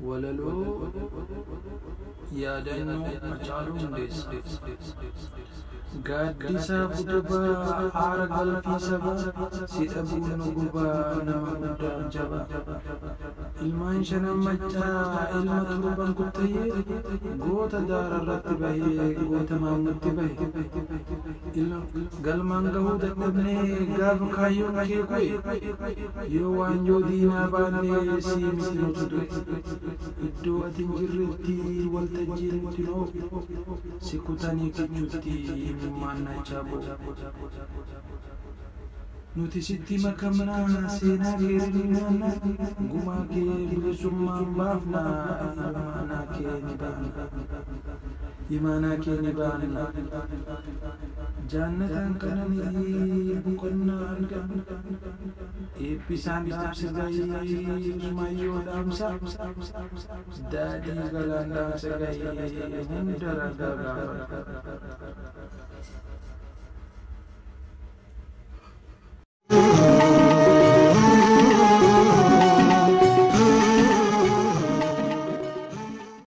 walaloo yaadannoo Hacaaluu Hundeessaa. Gaaddisa utubaa aara galfii sabaa si dhabuun nu gubaa nama guddaaf jabaa. Ilmaan shanan maccaa ilma turban kuttayyee goota daararratti bahee goota maammutti bahe. Galmaan gahuu dadhabnee gaafa kaayyoon kee ku'e yoo waanjoo diinaa baannee sii miti nutu du'e. Iddoo ati hin jirretti waltajjii nuti noo si kutanii kichuutti imimmaan nachaa bo'u. Nuti sitti makamnaa seenaa keetii naannaa gumaa kee bilisummaan baafnaa imaanaa kee ni baana. Imaanaa kee ni baana. Jaannatan kananii boqonnaa arganna. Eebbisaan dhaamsa gahee Usmaayyoo dhaamsa. Daadhii galaan dhaamsa gahee hunda ragaa gaafata.